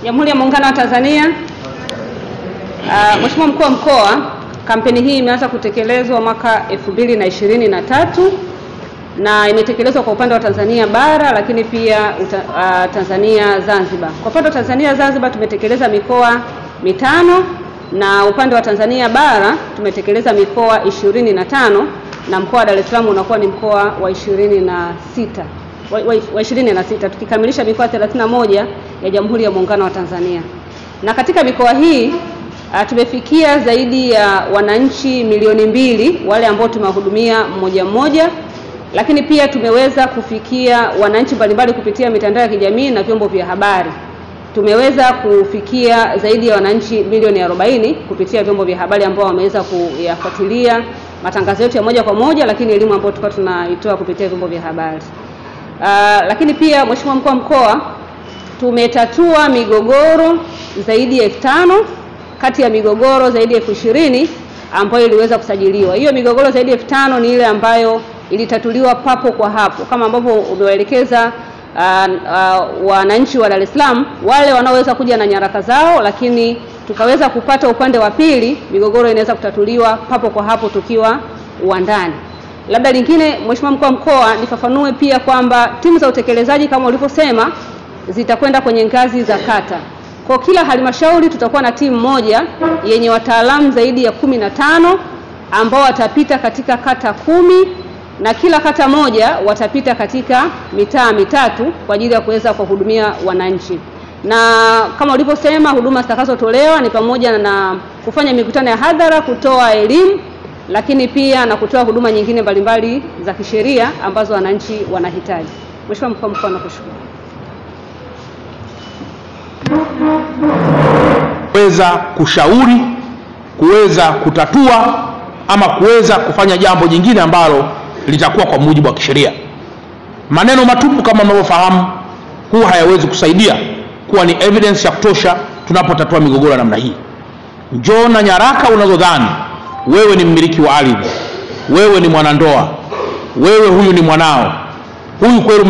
Jamhuri ya Muungano wa Tanzania. Mheshimiwa Mkuu wa Mkoa, kampeni hii imeanza kutekelezwa mwaka 2023 na imetekelezwa kwa upande wa Tanzania bara, lakini pia Tanzania Zanzibar. Kwa upande wa Tanzania Zanzibar tumetekeleza mikoa 5 na upande wa Tanzania bara tumetekeleza mikoa 25 na mkoa wa Dar es Salaam unakuwa ni mkoa wa 26 tukikamilisha mikoa 31 ya Jamhuri ya Muungano wa Tanzania. Na katika mikoa hii tumefikia zaidi ya wananchi milioni 2 wale ambao tumewahudumia mmoja, lakini pia tumeweza kufikia wananchi mbalimbali kupitia mitandao ya kijamii na vyombo vya habari. Tumeweza kufikia zaidi ya wananchi milioni 40 kupitia vyombo vya habari ambao wameweza kuyafuatilia matangazo yetu ya moja kwa moja, lakini elimu ambayo tulikuwa tunaitoa kupitia vyombo vya habari. Lakini pia Mheshimiwa Mkuu wa Mkoa, tumetatua migogoro zaidi ya 5,000 kati ya migogoro zaidi ya 20,000 ambayo iliweza kusajiliwa. Hiyo migogoro zaidi ya 5,000 ni ile ambayo ilitatuliwa papo kwa hapo, kama ambavyo umewaelekeza wananchi wa Dar es Salaam wale wanaoweza kuja na nyaraka zao, lakini tukaweza kupata upande wa pili migogoro inaweza kutatuliwa papo kwa hapo tukiwa uwandani. Labda lingine Mheshimiwa Mkuu wa Mkoa, nifafanue pia kwamba timu za utekelezaji kama ulivyosema zitakwenda kwenye ngazi za kata. Kwa kila halmashauri tutakuwa na timu moja yenye wataalamu zaidi ya 15 ambao watapita katika kata 10 na kila kata moja watapita katika mitaa 3 kwa ajili ya kuweza kuhudumia wananchi. Na kama ulivyosema, huduma zitakazotolewa ni pamoja na kufanya mikutano ya hadhara, kutoa elimu, lakini pia na kutoa huduma nyingine mbalimbali za kisheria ambazo wananchi wanahitaji. Mheshimiwa Mkuu wa Mkoa, nakushukuru. Kuweza kushauri, kuweza kutatua ama kuweza kufanya jambo jingine ambalo litakuwa kwa mujibu wa kisheria. Maneno matupu kama mnavyofahamu huwa hayawezi kusaidia kuwa ni evidence ya kutosha tunapotatua migogoro namna hii. Njoo na nyaraka unazodhani wewe ni mmiliki wa ardhi, wewe ni mwanandoa, wewe huyu ni mwanao, huyu kweli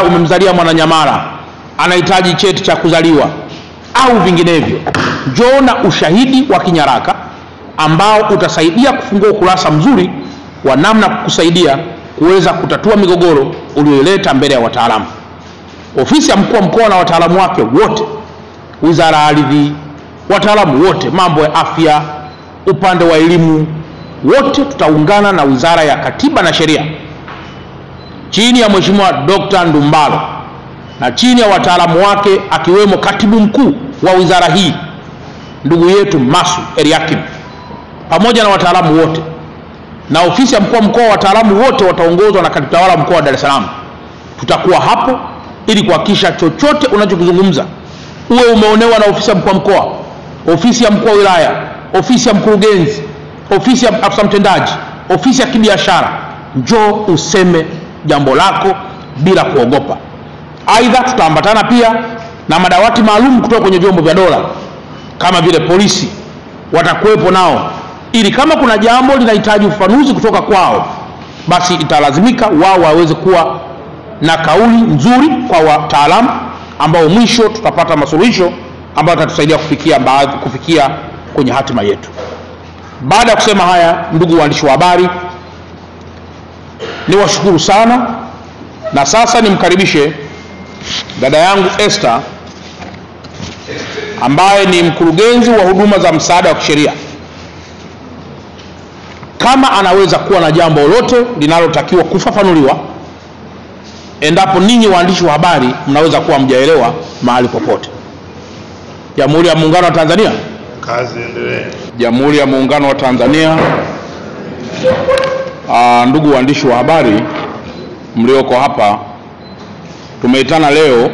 umemzalia Mwananyamala, anahitaji cheti cha kuzaliwa au vinginevyo. Njoo na ushahidi wa kinyaraka ambao utasaidia kufungua ukurasa mzuri wa namna kukusaidia kuweza kutatua migogoro uliyoileta mbele ya wataalamu. Ofisi ya Mkuu wa Mkoa na wataalamu wake wote, Wizara ya Ardhi, wataalamu wote, mambo ya afya, upande wa elimu, wote tutaungana na Wizara ya Katiba na Sheria chini ya Mheshimiwa Dr. Ndumbaro na chini ya wataalamu wake akiwemo Katibu Mkuu wa wizara hii ndugu yetu Masu Eliakim, pamoja na wataalamu wote. Na ofisi ya Mkuu wa Mkoa, wataalamu wote wataongozwa na Katibu Tawala Mkoa wa Dar es Salaam. Tutakuwa hapo ili kuhakikisha chochote unachokizungumza, uwe umeonewa na ofisi ya Mkuu wa Mkoa, ofisi ya Mkuu wa Wilaya, ofisi ya mkurugenzi, ofisi ya afisa mtendaji, ofisi ya kibiashara, njoo useme jambo lako bila kuogopa. Aidha, tutaambatana pia na madawati maalum kutoka kwenye vyombo vya dola kama vile polisi, watakuwepo nao, ili kama kuna jambo linahitaji ufafanuzi kutoka kwao, basi italazimika wao waweze kuwa na kauli nzuri kwa wataalamu ambao mwisho tutapata masuluhisho ambayo yatatusaidia kufikia kwenye hatima yetu. Baada ya kusema haya, ndugu waandishi wa habari, niwashukuru sana, na sasa nimkaribishe dada yangu Esther ambaye ni mkurugenzi wa huduma za msaada wa kisheria, kama anaweza kuwa na jambo lolote linalotakiwa kufafanuliwa endapo ninyi waandishi wa habari mnaweza kuwa mjaelewa mahali popote. Jamhuri ya Muungano wa Tanzania. Kazi endelee. Jamhuri ya Muungano wa Tanzania. Ndugu waandishi wa habari mlioko hapa, tumeitana leo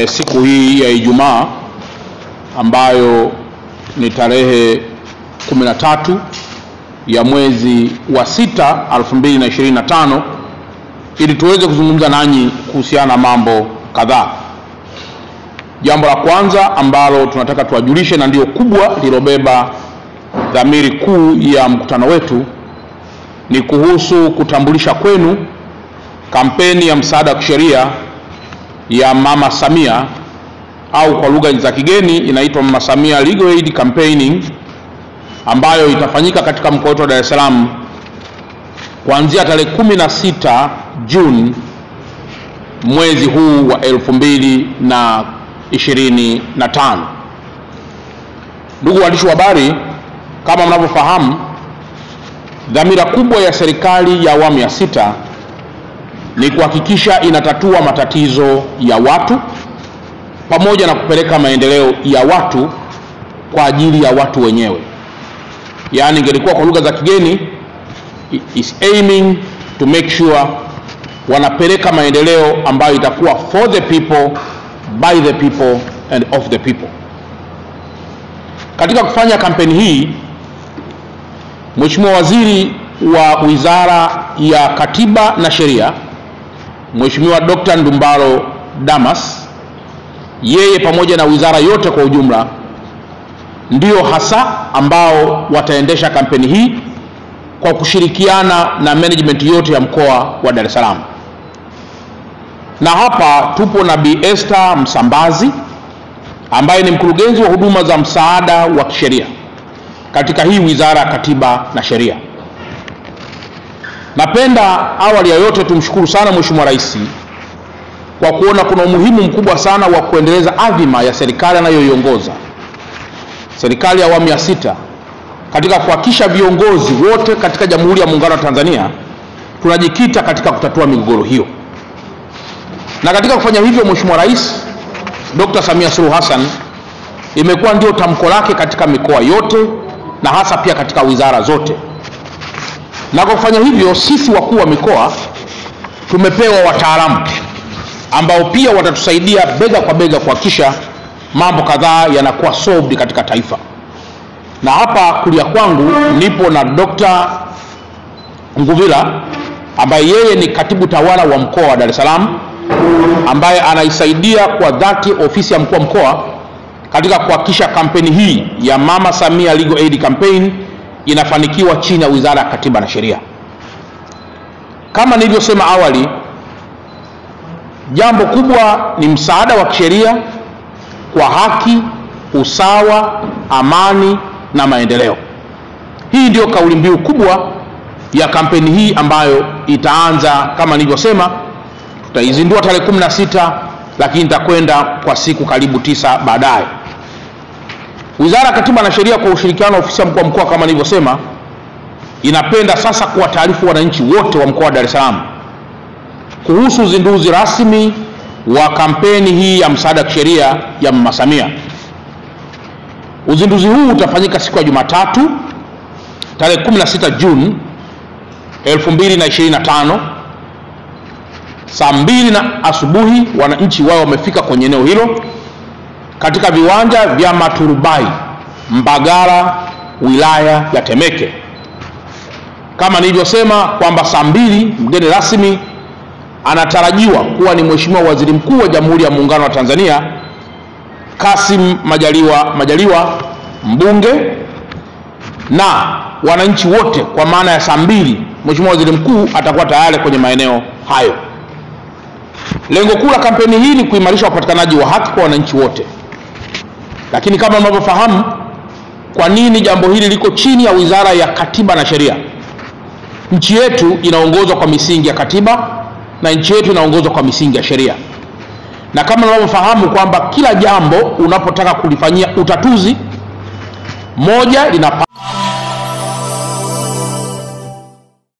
siku hii ya Ijumaa ambayo ni tarehe 13 ya mwezi wa 6 2025 ili tuweze kuzungumza nanyi kuhusiana na mambo kadhaa. Jambo la kwanza ambalo tunataka tuwajulishe, na ndio kubwa lilobeba dhamiri kuu ya mkutano wetu, ni kuhusu kutambulisha kwenu kampeni ya msaada wa kisheria ya Mama Samia au kwa lugha za kigeni inaitwa Mama Samia Legal Aid Campaigning, ambayo itafanyika katika mkoa wetu wa Dar es Salaam kuanzia tarehe 16 Juni mwezi huu wa 2025. Ndugu waandishi wa habari, kama mnavyofahamu, dhamira kubwa ya serikali ya awamu ya 6 ni kuhakikisha inatatua matatizo ya watu pamoja na kupeleka maendeleo ya watu kwa ajili ya watu wenyewe. Yaani ingelikuwa kwa lugha za kigeni, is aiming to make sure wanapeleka maendeleo ambayo itakuwa for the people, by the people and of the people. Katika kufanya kampeni hii, Mheshimiwa Waziri wa Wizara ya Katiba na Sheria, Mheshimiwa Dr. Ndumbaro Damas, yeye pamoja na wizara yote kwa ujumla ndio hasa ambao wataendesha kampeni hii kwa kushirikiana na management yote ya mkoa wa Dar es Salaam. Na hapa tupo na Bi Esther Msambazi ambaye ni mkurugenzi wa huduma za msaada wa kisheria katika hii Wizara ya Katiba na Sheria. Napenda awali ya yote tumshukuru sana Mheshimiwa Rais kwa kuona kuna umuhimu mkubwa sana wa kuendeleza adhima ya serikali anayoiongoza, serikali ya awamu ya 6, katika kuhakikisha viongozi wote katika Jamhuri ya Muungano wa Tanzania tunajikita katika kutatua migogoro hiyo. Na katika kufanya hivyo, Mheshimiwa Rais Dr. Samia Suluhu Hassan imekuwa ndio tamko lake katika mikoa yote na hasa pia katika wizara zote. Na kwa kufanya hivyo, sisi wakuu wa mikoa tumepewa wataalamu ambao pia watatusaidia bega kwa bega kuhakikisha mambo kadhaa yanakuwa solved katika taifa. Na hapa kulia kwangu nipo na Dr. Nguvila ambaye yeye ni katibu tawala wa mkoa wa Dar es Salaam, ambaye anaisaidia kwa dhati ofisi ya mkuu wa mkoa katika kuhakikisha kampeni hii ya Mama Samia Legal Aid Campaign inafanikiwa chini ya Wizara ya Katiba na Sheria. Kama nilivyosema awali, jambo kubwa ni msaada wa kisheria kwa haki, usawa, amani na maendeleo. Hii ndio kauli mbiu kubwa ya kampeni hii ambayo itaanza kama nilivyosema, tutaizindua tarehe 16, lakini itakwenda kwa siku karibu 9 baadaye. Wizara ya Katiba na Sheria kwa ushirikiano na ofisi ya mkuu wa mkoa kama nilivyosema, inapenda sasa kuwataarifu wananchi wote wa mkoa wa Dar es Salaam kuhusu uzinduzi rasmi wa kampeni hii ya msaada wa kisheria ya Mama Samia. Uzinduzi huu utafanyika siku ya Jumatatu tarehe 16 Juni 2025 saa 2 asubuhi. Wananchi wao wamefika kwenye eneo hilo katika viwanja vya Maturubai, Mbagala, wilaya ya Temeke. Kama nilivyosema kwamba saa 2 mgeni rasmi anatarajiwa kuwa ni Mheshimiwa Waziri Mkuu wa Jamhuri ya Muungano wa Tanzania Kassim Majaliwa, mbunge, na wananchi wote. Kwa maana ya saa 2 Mheshimiwa Waziri Mkuu atakuwa tayari kwenye maeneo hayo. Lengo kuu la kampeni hii ni kuimarisha upatikanaji wa haki kwa wananchi wote. Lakini kama mnavyofahamu, kwa nini jambo hili liko chini ya Wizara ya Katiba na Sheria? Nchi yetu inaongozwa kwa misingi ya katiba na nchi yetu inaongozwa kwa misingi ya sheria. Na kama mnavyofahamu kwamba kila jambo unapotaka kulifanyia utatuzi, moja linapaswa